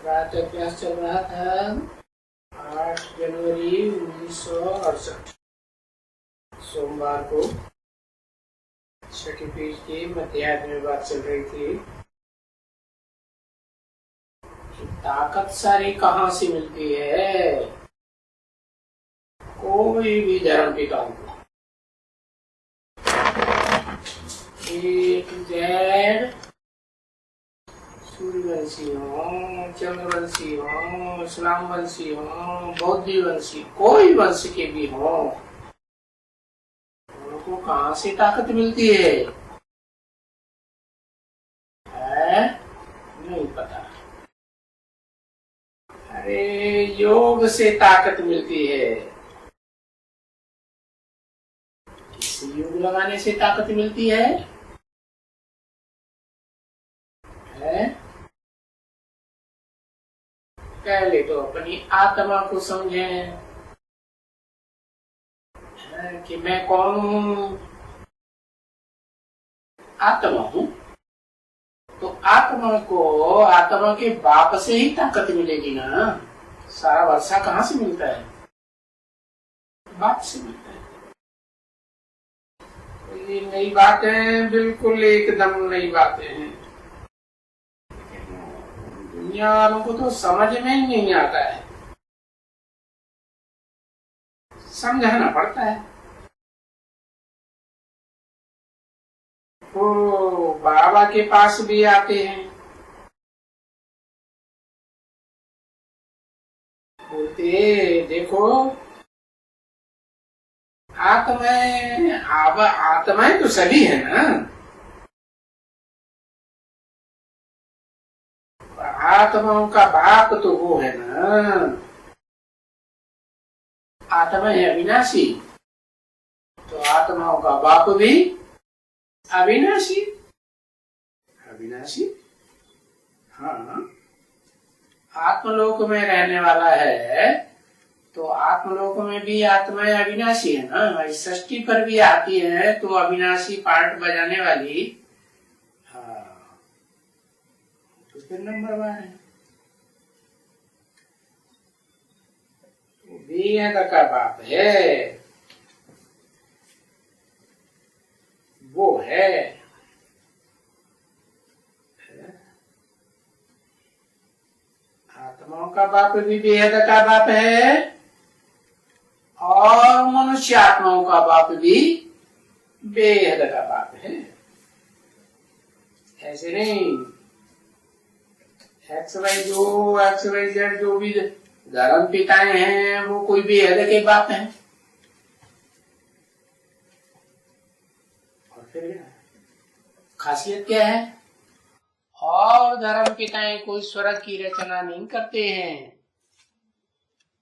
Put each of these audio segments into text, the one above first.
प्रातःभ्यास चल रहा था 8 जनवरी 1968 सोमवार को। छठी पेज की मध्याह्न में बात चल रही थी कि ताकत सारी कहाँ से मिलती है। कोई भी धर्म पिता को A to Z, सूर्यवंशी हो, चंद्रवंशी हो, इस्लाम वंशी हो, बौद्ध वंशी, कोई वंश के भी हो, उनको कहाँ से ताकत मिलती है नहीं पता। अरे योग से ताकत मिलती है। किसी योग लगाने से ताकत मिलती है? पहले तो अपनी आत्मा को समझें कि मैं कौन हूँ। आत्मा हूँ तो आत्मा के बाप से ही ताकत मिलेगी ना। सारा वर्षा कहाँ से मिलता है? बाप से मिलता है। तो ये नई बातें, बिल्कुल एकदम नई बातें हैं। दुनिया वालों को तो समझ में ही नहीं आता है, समझाना पड़ता है। तो बाबा के पास भी आते हैं, बोलते देखो आत्माएं तो सभी है ना। आत्माओं का बाप तो वो है ना। आत्मा है अविनाशी, तो आत्माओं का बाप भी अविनाशी। अविनाशी हाँ, आत्मलोक में रहने वाला है तो आत्मलोक में भी आत्माएं अविनाशी है ना। इस सृष्टि पर भी आती है तो अविनाशी पार्ट बजाने वाली तो फिर नंबर 1 है। बेहद का बाप है, वो है। आत्माओं का बाप भी बेहद का बाप है और मनुष्य आत्माओं का बाप भी बेहद का बाप है। ऐसे नहीं एक्स वाई जेड जो भी धर्म पिताएं हैं वो कोई बेहद के बाप हैं। और फिर खासियत क्या है? और धर्म पिताएं कोई स्वर्ग की रचना नहीं करते हैं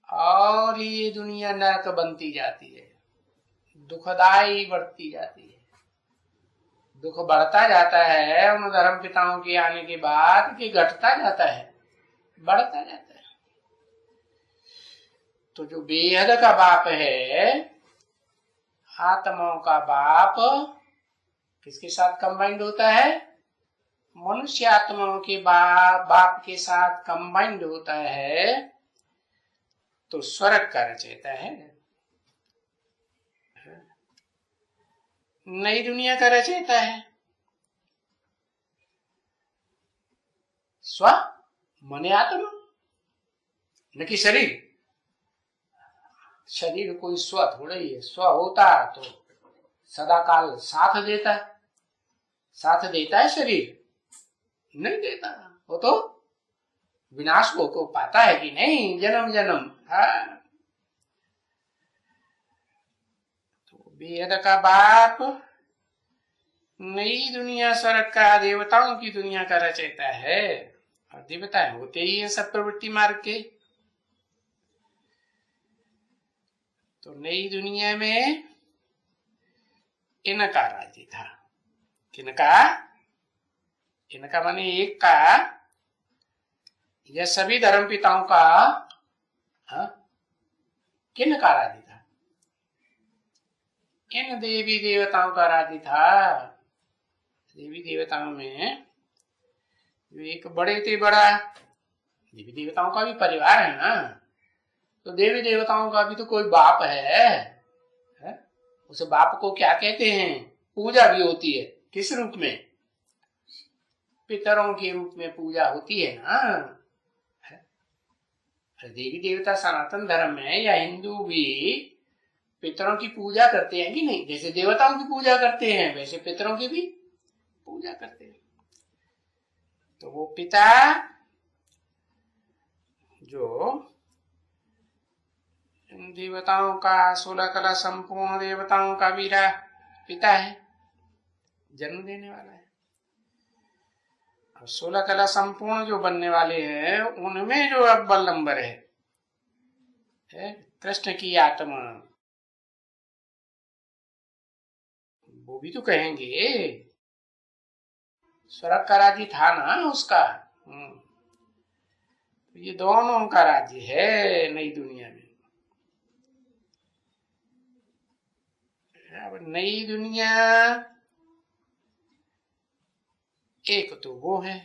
और ये दुनिया नरक बनती जाती है, दुखदाई बढ़ती जाती है। दुख बढ़ता जाता है उन धर्म पिताओं के आने के बाद कि घटता जाता है, बढ़ता जाता है। तो जो बेहद का बाप है, आत्माओं का बाप किसके साथ कंबाइंड होता है? मनुष्य आत्माओं के बाप के साथ कंबाइंड होता है तो स्वर्ग का रचयिता है, नई दुनिया का रचयिता है। स्व मने आत्मा न कि शरीर। शरीर कोई स्व थोड़ा ही है। स्व होता तो सदा काल साथ देता है। साथ देता है शरीर? नहीं देता। वो तो विनाश को पाता है कि नहीं, जन्म जन्म। तो बेहद का बाप नई दुनिया स्वर्ग का, देवताओं की दुनिया का रचयिता है। और देवताएं होते ही है सब प्रवृत्ति मार्ग के। तो नई दुनिया में इनका राज्य था। किनका? इनका माने एक का, यह सभी धर्म पिताओं का किनका राज्य था? इन देवी देवताओं का राज्य था। देवी देवताओं में जो एक बड़े थे बड़ा देवी देवताओं का भी परिवार है ना, तो देवी देवताओं का भी तो कोई बाप है? उस बाप को क्या कहते हैं? पूजा भी होती है। किस रूप में? पितरों के रूप में पूजा होती है ना। देवी देवता सनातन धर्म में या हिंदू भी पितरों की पूजा करते हैं कि नहीं? जैसे देवताओं की पूजा करते हैं वैसे पितरों की भी पूजा करते हैं। तो वो पिता जो देवताओं का 16 कला संपूर्ण देवताओं का भी पिता है, जन्म देने वाला है। और 16 कला संपूर्ण जो बनने वाले हैं उनमें जो अव्वल नंबर है कृष्ण की आत्मा, वो भी तो कहेंगे स्वर्ग का राज्य था ना उसका। तो ये दोनों का राज्य है नई दुनिया में। अब नई दुनिया एक तो वो है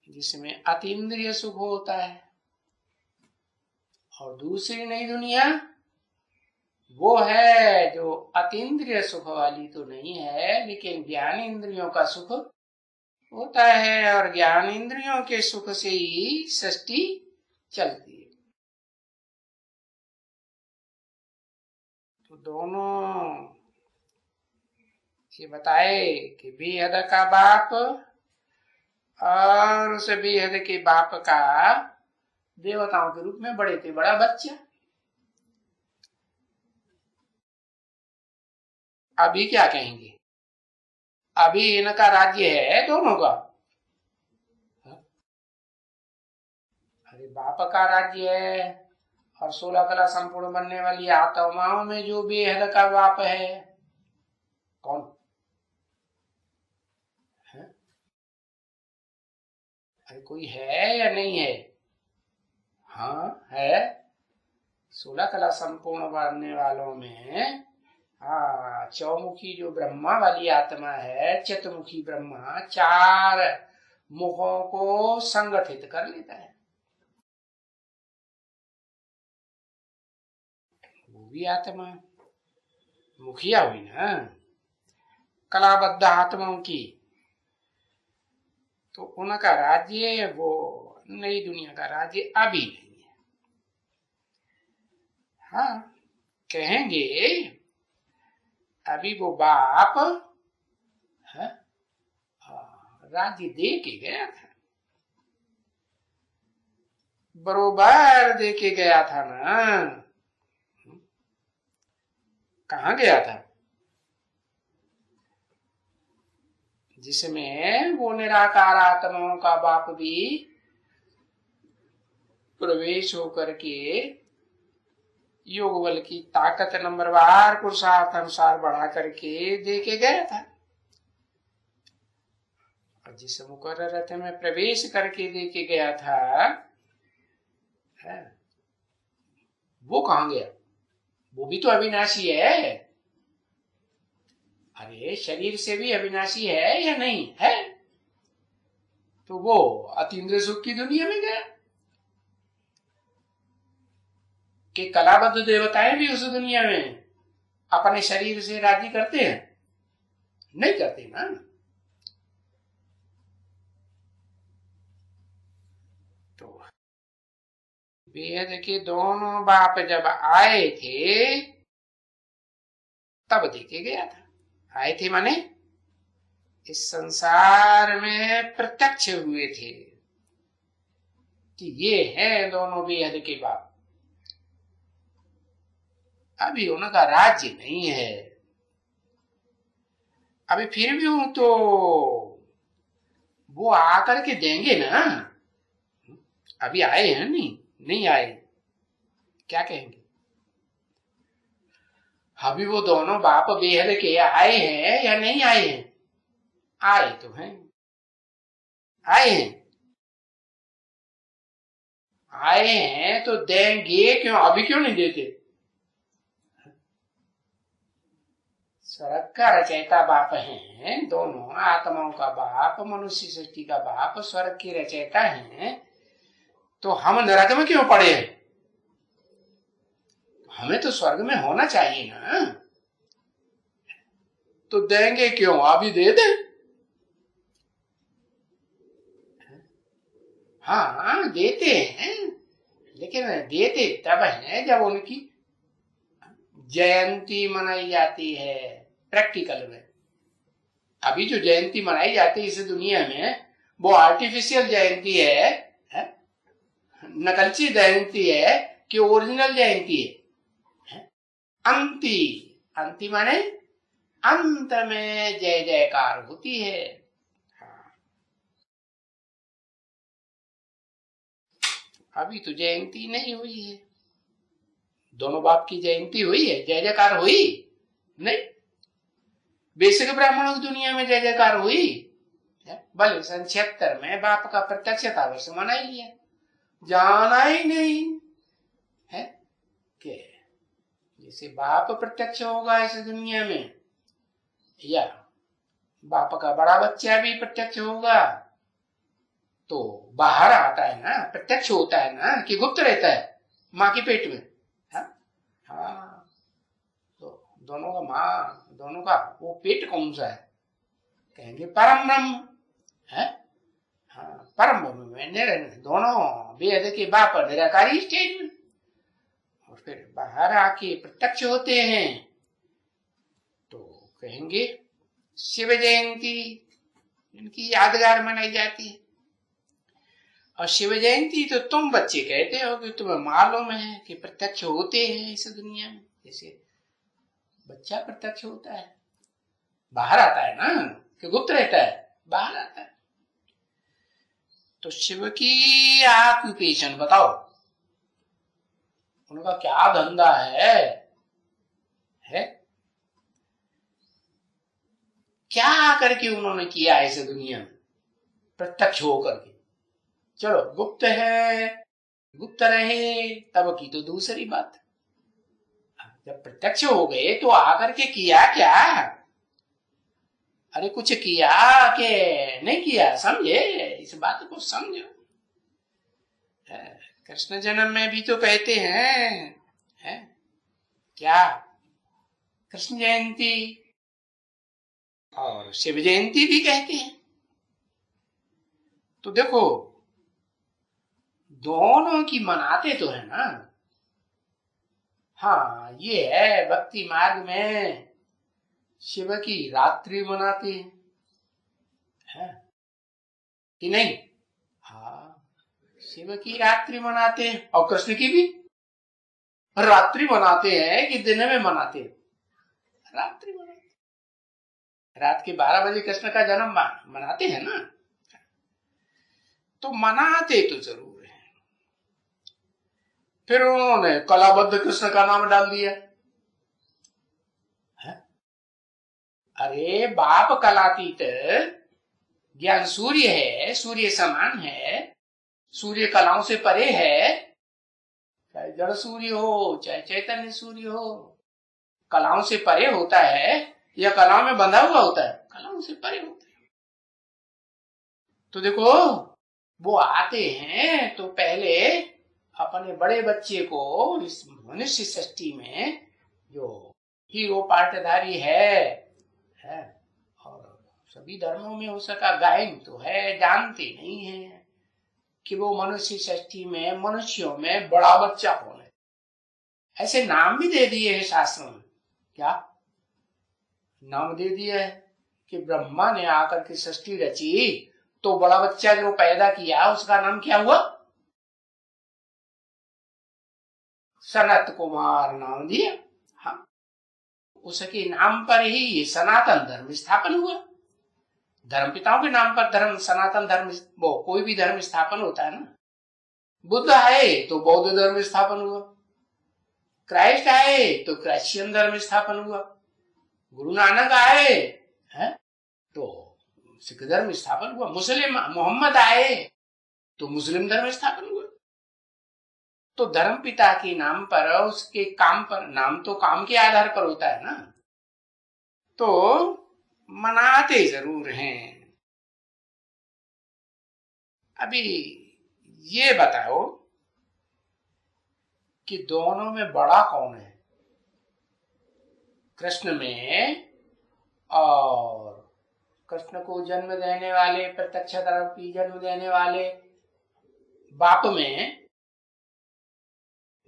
जिसमें अतीन्द्रिय सुख होता है, और दूसरी नई दुनिया वो है जो अतीन्द्रिय सुख वाली तो नहीं है, लेकिन ज्ञान इंद्रियों का सुख होता है, और ज्ञान इंद्रियों के सुख से ही सृष्टि चलती है। तो दोनों ये बताए कि बेहद का बाप और उस बेहद के बाप का देवताओं के रूप में बड़े थे बड़ा बच्चा। अभी क्या कहेंगे? अभी इनका राज्य है दोनों का। अरे बाप का राज्य है, और 16 कला संपूर्ण बनने वाली आत्माओं में जो बेहद का बाप है कौन है? अरे कोई है या नहीं है? हाँ है। 16 कला संपूर्ण बनने वालों में चौमुखी जो ब्रह्मा वाली आत्मा है, चतुर्मुखी ब्रह्मा 4 मुखों को संगठित कर लेता है, वो भी आत्मा मुखिया हुई ना कलाबद्ध आत्माओं की। तो उनका राज्य वो नई दुनिया का राज्य अभी नहीं है। हाँ कहेंगे अभी वो बाप राज्य दे के गया था, बरोबर दे के गया था ना। कहाँ गया था? जिसमें वो निराकार आत्माओं का बाप भी प्रवेश होकर के योग बल की ताकत नंबरवार पुरुषार्थ अनुसार बढ़ा करके दे के गया था। और जिस मुकर्रर रथ में प्रवेश करके दे के गया था वो कहाँ गया? वो भी तो अविनाशी है। अरे शरीर से भी अविनाशी है या नहीं है? तो वो अतीन्द्रिय सुख की दुनिया में गया कि कलाबद्ध देवताएं भी उस दुनिया में अपने शरीर से राजी करते हैं? नहीं करते ना। तो वेद के दोनों बाप जब आए थे तब देखे गया था। आए थे माने इस संसार में प्रत्यक्ष हुए थे कि ये हैं दोनों बेहद के बाप। अभी उनका राज्य नहीं है। अभी फिर भी हूं तो वो आकर के देंगे ना। अभी आए हैं नहीं आए, क्या कहेंगे? अभी वो दोनों बाप बेहद के आए हैं या नहीं आए हैं? आए तो हैं, आए हैं तो देंगे क्यों? अभी क्यों नहीं देते? स्वर्ग का रचयिता बाप है, दोनों आत्माओं का बाप, मनुष्य सृष्टि का बाप स्वर्ग की रचयिता है, तो हम नरक में क्यों पड़े हैं? हमें तो स्वर्ग में होना चाहिए ना। तो देंगे क्यों? अभी दे दे। हाँ देते हैं, लेकिन देते तब है जब उनकी जयंती मनाई जाती है प्रैक्टिकल में। अभी जो जयंती मनाई जाती है इस दुनिया में, वो आर्टिफिशियल जयंती है, नकलची जयंती है कि ओरिजिनल जयंती है? अंती, अंती माने अंत में जय जयकार होती है। अभी तो जयंती नहीं हुई है। दोनों बाप की जयंती हुई है, जय जयकार हुई नहीं? बेसिक ब्राह्मणों की दुनिया में जय जयकार हुई? भले सन 76 में बाप का प्रत्यक्षता वर्ष मना ही लिया, जाना ही नहीं है कि जैसे बाप प्रत्यक्ष होगा इस दुनिया में, या बाप का बड़ा बच्चा भी प्रत्यक्ष होगा, तो बाहर आता है ना, प्रत्यक्ष होता है ना, कि गुप्त रहता है माँ के पेट में? हाँ, तो दोनों का माँ, दोनों का वो पेट कौन सा है? कहेंगे परम ब्रह्म है। हाँ, परम ब्रह्म में दोनों वेद के बाप निराकारी स्टेज में, और फिर बाहर आके प्रत्यक्ष होते हैं, तो कहेंगे शिव जयंती इनकी यादगार मनाई जाती है। और शिव जयंती तो तुम बच्चे कहते हो कि तुम्हें मालूम है कि प्रत्यक्ष होते हैं इस दुनिया में, जैसे बच्चा प्रत्यक्ष होता है, बाहर आता है ना, कि गुप्त रहता है? बाहर आता है। तो शिव की ऑक्यूपेशन बताओ, उनका क्या धंधा है? क्या करके उन्होंने किया इस दुनिया में प्रत्यक्ष होकर के? चलो गुप्त है, गुप्त रहे तब की तो दूसरी बात, जब प्रत्यक्ष हो गए तो आकर के किया क्या? अरे कुछ किया कि नहीं किया? समझे इस बात को, समझो। कृष्ण जन्म में भी तो कहते हैं क्या? कृष्ण जयंती और शिव जयंती भी कहते हैं। तो देखो दोनों की मनाते तो है ना। हाँ ये है, भक्ति मार्ग में शिव की रात्रि मनाते हैं कि नहीं? हाँ, शिव की रात्रि मनाते हैं, और कृष्ण की भी रात्रि मनाते हैं कि दिन में मनाते हैं? रात्रि मनाते, रात के 12 बजे कृष्ण का जन्म मनाते हैं ना। तो मनाते तो जरूर है। फिर उन्होंने कलाबद्ध कृष्ण का नाम डाल दिया है? अरे बाप कलातीत ज्ञान सूर्य है, सूर्य समान है, सूर्य कलाओं से परे है, चाहे जड़ सूर्य हो चाहे चैतन्य सूर्य हो, कलाओं से परे होता है या कलाओं में बंधा हुआ होता है? कलाओं से परे होता है। तो देखो वो आते हैं तो पहले अपने बड़े बच्चे को इस मनुष्य सृष्टि में जो हीरो पार्टधारी है, और सभी धर्मों में उसका गायन तो है, जानते नहीं है कि वो मनुष्य सृष्टि में मनुष्यों में बड़ा बच्चा कौन है। ऐसे नाम भी दे दिए हैं शास्त्रों में। क्या नाम दे दिया है कि ब्रह्मा ने आकर के सृष्टि रची तो बड़ा बच्चा जो पैदा किया उसका नाम क्या हुआ? सनत कुमार नाम दिया। हाँ, उसके नाम पर ही ये सनातन धर्म स्थापन हुआ। धर्म पिताओं के नाम पर धर्म, सनातन धर्म, वो कोई भी धर्म स्थापन होता है ना। बुद्ध आए तो बौद्ध धर्म स्थापन हुआ, क्राइस्ट आए तो क्रिश्चियन धर्म स्थापन हुआ, गुरु नानक आए हैं तो सिख धर्म स्थापन हुआ, मुस्लिम मोहम्मद आए तो मुस्लिम धर्म स्थापन हुआ। तो धर्म पिता के नाम पर, उसके काम पर, नाम तो काम के आधार पर होता है ना। तो मनाते जरूर हैं। अभी ये बताओ कि दोनों में बड़ा कौन है, कृष्ण में और कृष्ण को जन्म देने वाले, प्रत्यक्ष धर्म की जन्म देने वाले बाप में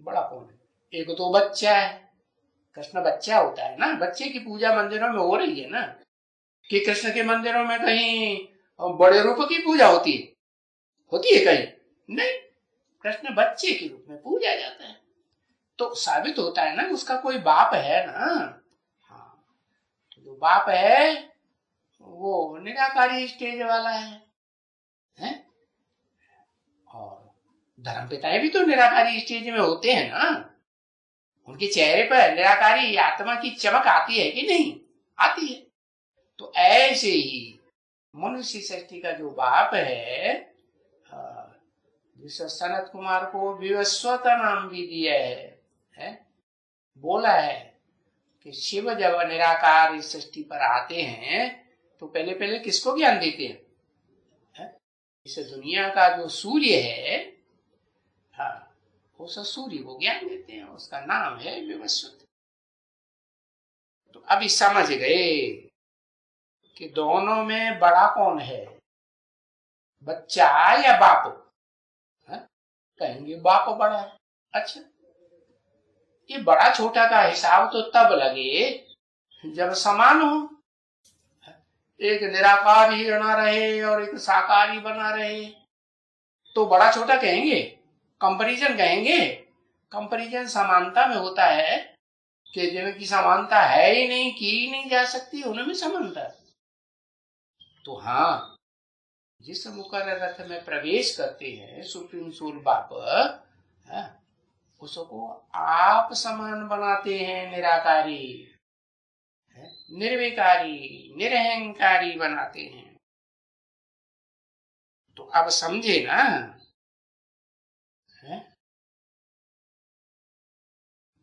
बड़ा कौन है? एक तो बच्चा है, कृष्ण बच्चा होता है ना। बच्चे की पूजा मंदिरों में हो रही है ना, कि कृष्ण के मंदिरों में कहीं बड़े रूप की पूजा होती है कहीं नहीं, कृष्ण बच्चे के रूप में पूजा जाता है। तो साबित होता है ना उसका कोई बाप है ना। हाँ, तो जो बाप है वो निराकारी स्टेज वाला है? और धर्म पिताएं भी तो निराकारी स्टेज में होते हैं ना। उनके चेहरे पर निराकारी आत्मा की चमक आती है कि नहीं? आती है। तो ऐसे ही मनुष्य सृष्टि का जो बाप है, जिस सनत कुमार को विवस्वत नाम भी दिया है, बोला है कि शिव जब निराकार इस सृष्टि पर आते हैं तो पहले पहले किसको ज्ञान देते हैं? इस दुनिया का जो सूर्य है, उस सूर्य को ज्ञान देते हैं, उसका नाम है विवस्वत। तो अभी समझ गए कि दोनों में बड़ा कौन है, बच्चा या बाप? कहेंगे बाप बड़ा है। अच्छा, ये बड़ा छोटा का हिसाब तो तब लगे जब समान हो, एक निराकार ही बना रहे और एक साकार ही बना रहे, तो बड़ा छोटा कहेंगे, कंपैरिजन कहेंगे। कंपैरिजन समानता में होता है कि जिनकी समानता है ही नहीं, की ही नहीं जा सकती, उनमें समानता। तो हाँ, जिस मुकर्रर रथ में प्रवेश करते हैं सुप्रीम सोल बाप, उसको आप समान बनाते हैं, निराकारी, निर्विकारी, निरहंकारी बनाते हैं। तो अब समझे ना,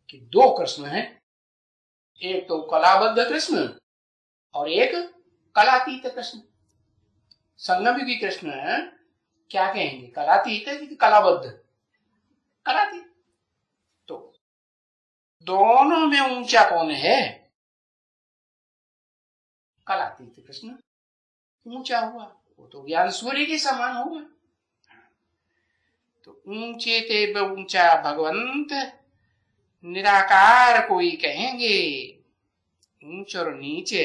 कि दो कृष्ण हैं, एक तो कलाबद्ध कृष्ण और एक कलातीत कृष्ण। संगम की कृष्ण क्या कहेंगे, कलातीत है कि कलाबद्ध? कलातीत। तो दोनों में ऊंचा कौन है? कलातीत कृष्ण ऊंचा हुआ, वो तो ज्ञान सूर्य के समान होगा। तो ऊंचे ते ऊंचा भगवंत निराकार कोई कहेंगे। ऊंच और नीचे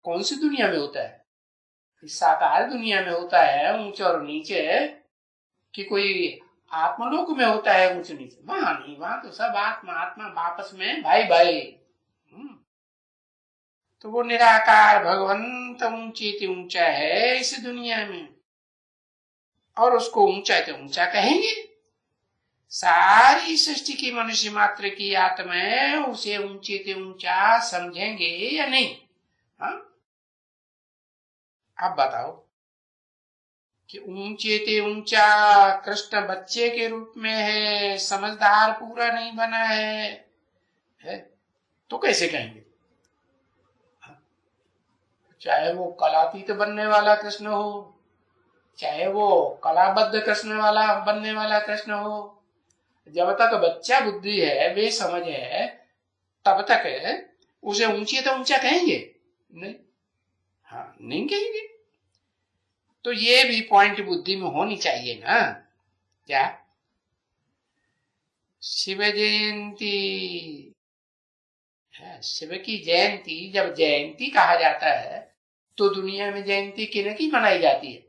कौन सी दुनिया में होता है? साकार दुनिया में होता है ऊंच और नीचे, कि कोई आत्मलोक में होता है ऊंच नीचे? वहां नहीं, वहां तो सब आत्मा आत्मा आपस में भाई भाई। तो वो निराकार भगवंत ऊंची ते ऊंचा है इस दुनिया में, और उसको ऊंचा ते ऊंचा कहेंगे। सारी सृष्टि की मनुष्य मात्र की आत्मा उसे ऊंचे ते ऊंचा समझेंगे या नहीं? आप बताओ कि ऊंचे ते ऊंचा कृष्ण बच्चे के रूप में है, समझदार पूरा नहीं बना है? तो कैसे कहेंगे? चाहे वो कलातीत बनने वाला कृष्ण हो, चाहे वो कलाबद्ध कृष्ण वाला बनने वाला कृष्ण हो, जब तक बच्चा बुद्धि है, वे समझ है, तब तक है उसे ऊंचे तो ऊंचा कहेंगे नहीं? हाँ, नहीं कहेंगे। तो ये भी पॉइंट बुद्धि में होनी चाहिए ना। क्या शिव जयंती है, शिव की जयंती जब जयंती कहा जाता है तो दुनिया में जयंती किन की मनाई जाती है?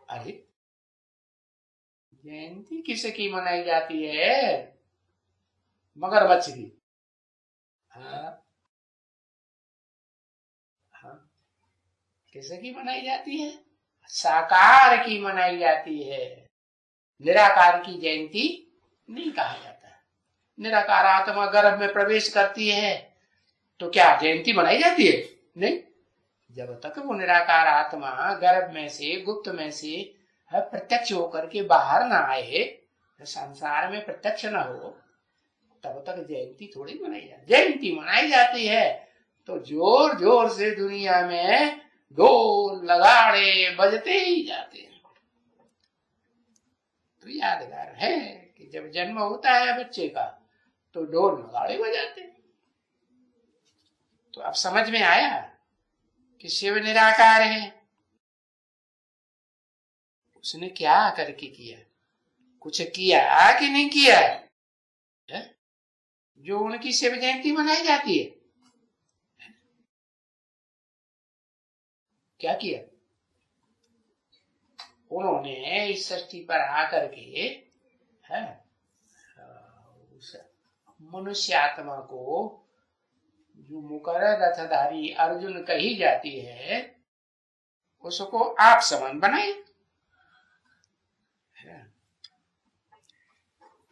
अरे जयंती किसकी मनाई जाती है? मगरमच्छ की। हाँ, किसकी मनाई जाती है? साकार की मनाई जाती है। निराकार की जयंती नहीं कहा जाता। निराकार आत्मा गर्भ में प्रवेश करती है तो क्या जयंती मनाई जाती है? नहीं। जब तक वो निराकार आत्मा गर्भ में से, गुप्त में से प्रत्यक्ष होकर के बाहर ना आए, संसार में प्रत्यक्ष न हो तब तक जयंती थोड़ी मनाई जाती। जयंती मनाई जाती है तो जोर जोर से दुनिया में ढोल नगाड़े बजते ही जाते हैं। तो यादगार है कि जब जन्म होता है बच्चे का तो ढोल नगाड़े बजाते हैं। तो अब समझ में आया कि शिव निराकार है। उसने क्या करके किया, कुछ किया कि नहीं किया है? जो उनकी शिव जयंती मनाई जाती है, क्या किया उन्होंने इस सृष्टि पर आकर के है उस मनुष्य आत्मा को, जो मुकर रथधारी अर्जुन कही जाती है, उसको आप समान बनाए।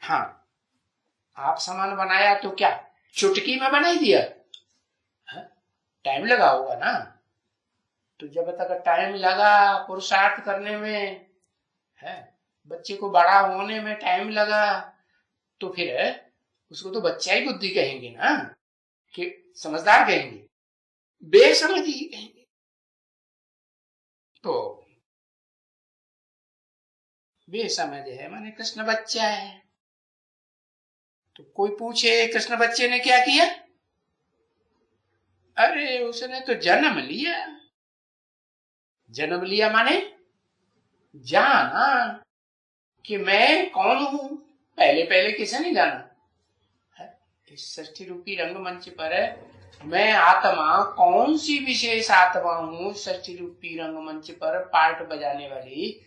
हाँ, आप समान बनाया तो क्या चुटकी में बना दिया? टाइम लगा होगा ना। तो जब तक टाइम लगा पुरुषार्थ करने में है, बच्चे को बड़ा होने में टाइम लगा, तो फिर उसको तो बच्चा ही बुद्धि कहेंगे ना, कि समझदार कहेंगे, बेसमझ ही कहेंगे। तो बेसमझ है माने कृष्ण बच्चा है। तो कोई पूछे कृष्ण बच्चे ने क्या किया? अरे उसने तो जन्म लिया। जन्म लिया माने जाना कि मैं कौन हूं। पहले पहले किसे नहीं जाना है? इस सृष्टि रूपी रंगमंच पर मैं आत्मा कौन सी विशेष आत्मा हूं, सृष्टि रूपी रंगमंच पर पार्ट बजाने वाली,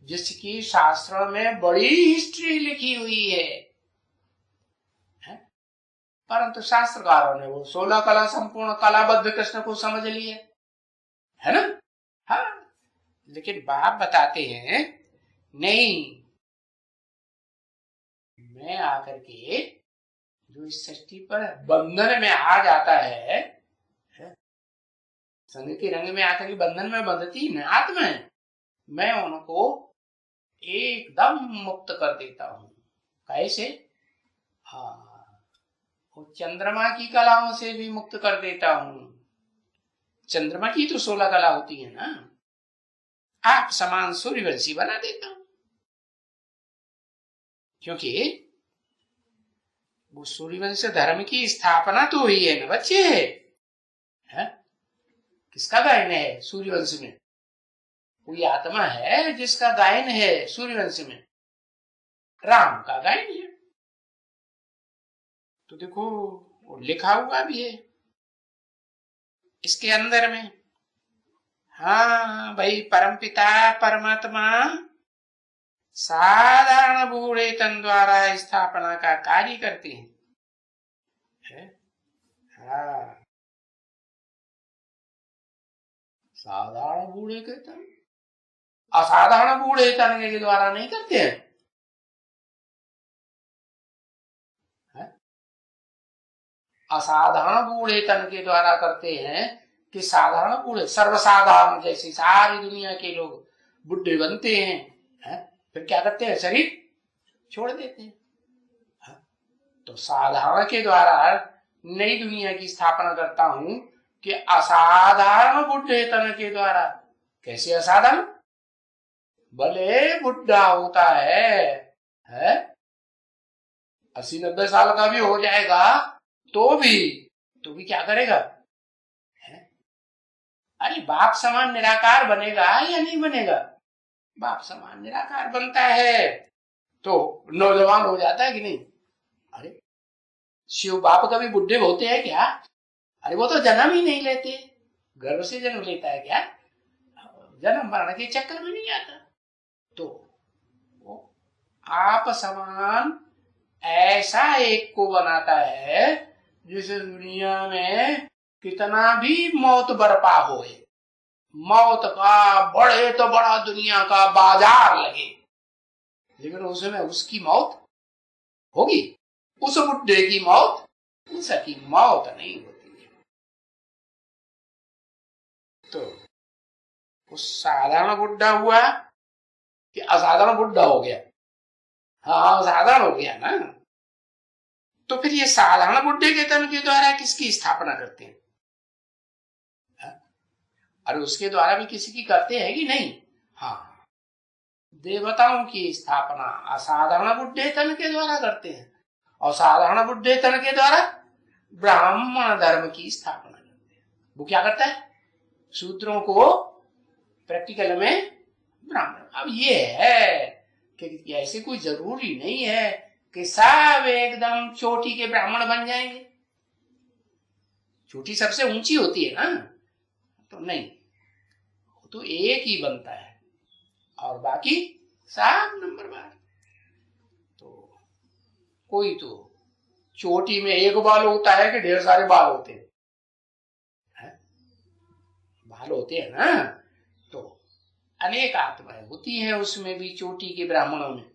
जिसकी शास्त्रों में बड़ी हिस्ट्री लिखी हुई है। परंतु शास्त्रकारों ने वो 16 कला संपूर्ण कलाबद्ध कृष्ण को समझ लिए, है ना। हाँ, लेकिन बाप बताते हैं नहीं, मैं आकर के जो इस सृष्टि पर बंधन में आ जाता है, संग के रंग में आकर के बंधन में बंधती न आत्मा है, मैं उनको एकदम मुक्त कर देता हूं। कैसे? हाँ, चंद्रमा की कलाओं से भी मुक्त कर देता हूं। चंद्रमा की तो 16 कला होती है ना, आप समान सूर्यवंशी बना देता हूं। क्योंकि वो सूर्यवंश धर्म की स्थापना तो हुई है ना बच्चे, है? किसका गायन है सूर्यवंश में? कोई आत्मा है जिसका गायन है सूर्यवंश में, राम का गायन है। तो देखो वो लिखा हुआ भी है इसके अंदर में। हाँ भाई, परमपिता परमात्मा साधारण बूढ़े तन द्वारा स्थापना का कार्य करते हैं, है? हाँ, साधारण बूढ़े के तन, असाधारण बूढ़े तन के द्वारा नहीं करते हैं, है? असाधारण बूढ़े तन के द्वारा करते हैं कि साधारण बूढ़े, सर्वसाधारण जैसे सारी दुनिया के लोग बुढ़े बनते हैं, है? फिर क्या करते हैं? शरीर छोड़ देते हैं। तो साधारण के द्वारा नई दुनिया की स्थापना करता हूं कि असाधारण बुढ़े तन के द्वारा। कैसे असाधारण? भले बुढ़ा होता है 80-90 साल का भी हो जाएगा तो भी क्या करेगा, है? अरे बाप समान निराकार बनेगा या नहीं बनेगा? बाप समान निराकार बनता है तो नौजवान हो जाता है कि नहीं? अरे शिव बाप कभी बुढ़े होते हैं क्या? अरे वो तो जन्म ही नहीं लेते, गर्भ से जन्म लेता है क्या? जन्म मरण के चक्कर में नहीं आता। तो वो आप समान ऐसा एक को बनाता है जिस दुनिया में कितना भी मौत बरपा होए, मौत का बड़े तो बड़ा दुनिया का बाजार लगे, लेकिन उसमें उसकी मौत होगी, उस बुढ़े की मौत उसकी मौत नहीं होती है। तो उस साधारण बुढ़ा हुआ कि असाधारण बुढ़ा हो गया? हाँ साधारण हो गया ना। तो फिर ये साधारण बुड्ढे के तन के द्वारा किसकी स्थापना करते हैं? और उसके द्वारा भी किसी की करते हैं कि नहीं? हाँ, देवताओं की स्थापना असाधारण बुड्ढे तन के द्वारा करते हैं, और साधारण बुड्ढे तन के द्वारा ब्राह्मण धर्म की स्थापना करते हैं। वो क्या करता है? शूद्रों को प्रैक्टिकल में ब्राह्मण। अब ये है कि ऐसे कोई जरूरी नहीं है कि सब एकदम चोटी के ब्राह्मण बन जाएंगे। चोटी सबसे ऊंची होती है ना, तो नहीं, तो एक ही बनता है और बाकी सब नंबर बार। तो कोई तो चोटी में एक बाल होता है कि ढेर सारे बाल होते हैं? बाल होते हैं ना, तो अनेक आत्माएं होती हैं उसमें भी, चोटी के ब्राह्मणों में।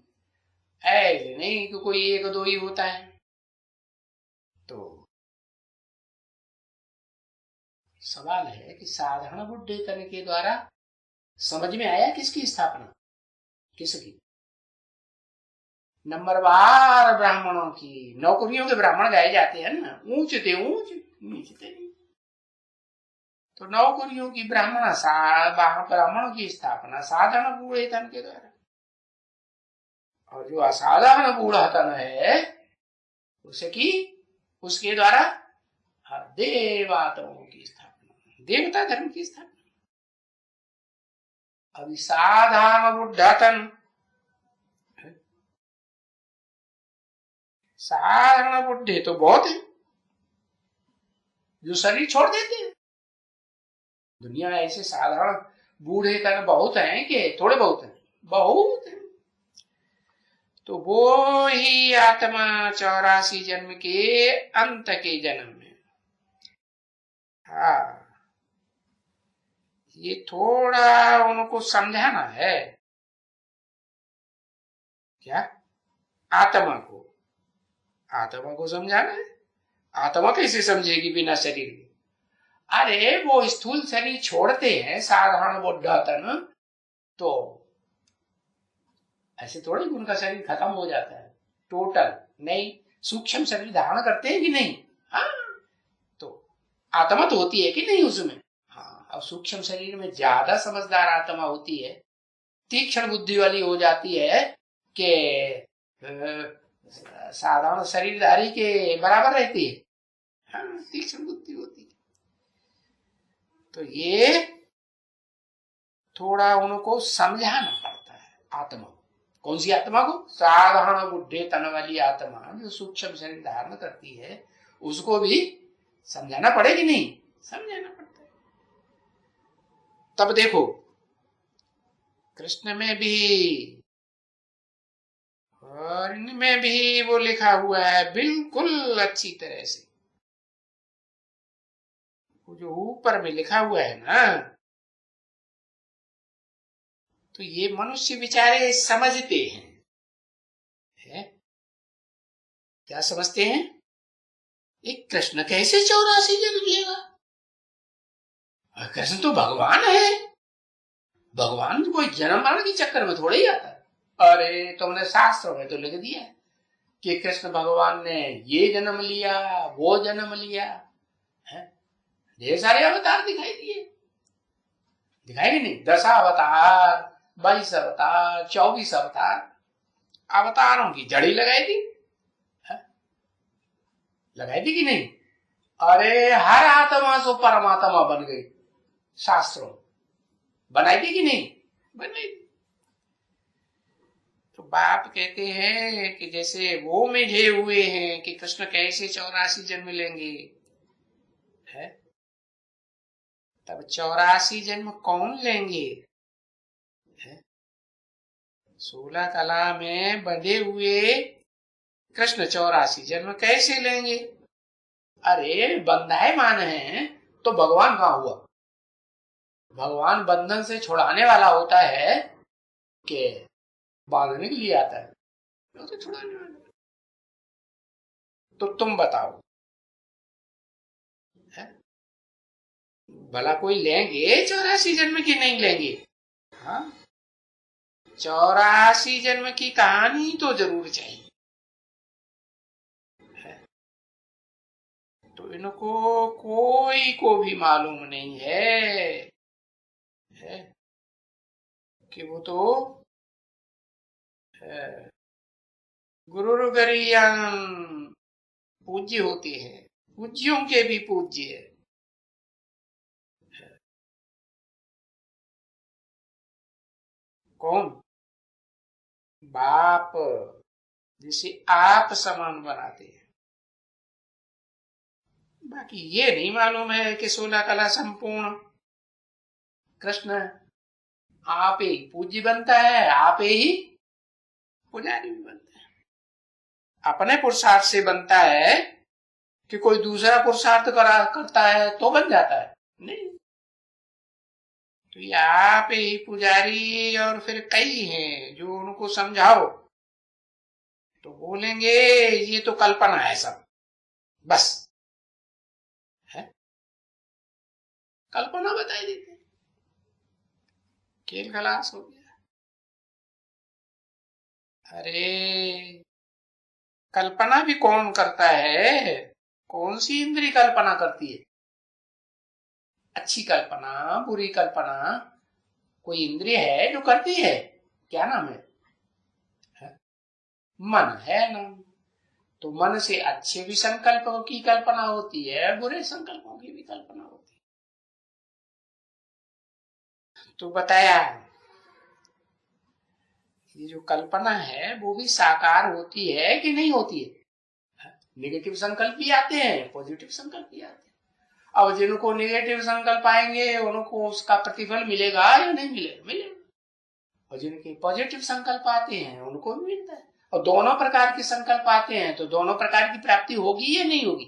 ऐसे नहीं कि कोई एक दो ही होता है। तो सवाल है कि साधारण बुड्ढे तन के द्वारा समझ में आया किसकी स्थापना? किसकी? नंबरवार ब्राह्मणों की। नौकरियों के ब्राह्मण गाए जाते हैं ना, ऊंच थे ऊंच, नीच थे नहीं। तो नौकरियों की ब्राह्मणों की स्थापना साधारण बूढ़े तन के द्वारा। और जो असाधारण बूढ़ा तन है उसके द्वारा देवताओं की स्थापना, देवता धर्म की स्थापना। अभी साधारण बुढ़ा तन, साधारण बुढ़े तो बहुत है जो शरीर छोड़ देते हैं। दुनिया में ऐसे साधारण बूढ़े तन बहुत हैं कि थोड़े बहुत हैं? बहुत हैं। तो वो ही आत्मा 84 जन्म के अंत के जन्म में, हाँ, ये थोड़ा उनको समझाना है। क्या? आत्मा को समझाना है। आत्मा कैसे समझेगी बिना शरीर के? अरे वो स्थूल शरीर छोड़ते हैं साधारण बुढ़ा तन, तो ऐसे थोड़ी उनका शरीर खत्म हो जाता है टोटल, नहीं, सूक्ष्म शरीर धारण करते हैं कि नहीं? हाँ, तो आत्मा तो होती है कि नहीं उसमें? हाँ, अब सूक्ष्म शरीर में ज्यादा समझदार आत्मा होती है, तीक्ष्ण बुद्धि वाली हो जाती है कि साधारण शरीरधारी के बराबर रहती है। हाँ, तीक्ष्ण बुद्धि होती है। तो ये थोड़ा उनको समझाना पड़ता है आत्मा। कौन सी आत्मा को? साधारण बुढ़े तन वाली आत्मा जो सूक्ष्म शरीर धारण करती है, उसको भी समझाना पड़ेगी नहीं? समझाना पड़ता है। तब देखो कृष्ण में भी और इनमें भी वो लिखा हुआ है बिल्कुल अच्छी तरह से। वो जो ऊपर में लिखा हुआ है ना, तो ये मनुष्य बेचारे समझते हैं, है? क्या समझते हैं? एक कृष्ण कैसे 84 जन्म लेगा? कृष्ण तो भगवान है, भगवान कोई जन्म मरण के चक्कर में थोड़ा ही आता है। अरे तुमने शास्त्रों में तो लिख दिया कि कृष्ण भगवान ने ये जन्म लिया, वो जन्म लिया, है? ढेर सारे अवतार दिखाई दिए, दिखाई नहीं? 10 अवतार, 22 अवतार, 24 अवतार, अवतारों की जड़ी लगाई थी, लगाई थी कि नहीं? अरे हर आत्मा सो परमात्मा बन गई, शास्त्रों बनाई थी कि नहीं? बनाई थी। तो बाप कहते हैं कि जैसे वो मिले हुए हैं कि कृष्ण कैसे 84 जन्म लेंगे, है? तब 84 जन्म कौन लेंगे? 16 कला में बंधे हुए कृष्ण 84 जन्म कैसे लेंगे? अरे बंधायमान है तो भगवान कहाँ हुआ? भगवान बंधन से छुड़ाने वाला होता है कि बांधने के लिए आता है? तो छुड़ाने वाला। तो तुम बताओ, है? भला कोई लेंगे 84 जन्म की नहीं लेंगे? हाँ, 84 जन्म की कहानी तो जरूर चाहिए है। तो इनको कोई को भी मालूम नहीं है कि वो तो गुरुर्गरीयं पूज्य होते हैं, पूज्यों के भी पूज्य है। कौन? बाप, जिसे आप समान बनाते हैं। बाकी ये नहीं मालूम है कि 16 कला संपूर्ण कृष्ण आप ही पूज्य बनता है, आप ही पुजारी भी बनता है। अपने पुरुषार्थ से बनता है कि कोई दूसरा पुरुषार्थ करता है तो बन जाता है? नहीं। तो ये आप ही पुजारी, और फिर कई हैं जो उनको समझाओ तो बोलेंगे ये तो कल्पना है सब, बस है कल्पना बताई देते, खेल खलास हो गया। अरे कल्पना भी कौन करता है? कौन सी इंद्री कल्पना करती है? अच्छी कल्पना, बुरी कल्पना, कोई इंद्रिय है जो करती है? क्या नाम है? मन है नाम। तो मन से अच्छे भी संकल्पों की कल्पना होती है, बुरे संकल्पों की भी कल्पना होती है। तो बताया ये जो कल्पना है वो भी साकार होती है कि नहीं होती है? नेगेटिव संकल्प भी आते हैं, पॉजिटिव संकल्प भी आते हैं। अब जिनको नेगेटिव संकल्प आएंगे उनको उसका प्रतिफल मिलेगा या नहीं मिलेगा? मिलेगा। और जिनके पॉजिटिव संकल्प आते हैं उनको भी मिलता है। और दोनों प्रकार के संकल्प आते हैं तो दोनों प्रकार की प्राप्ति होगी या नहीं होगी?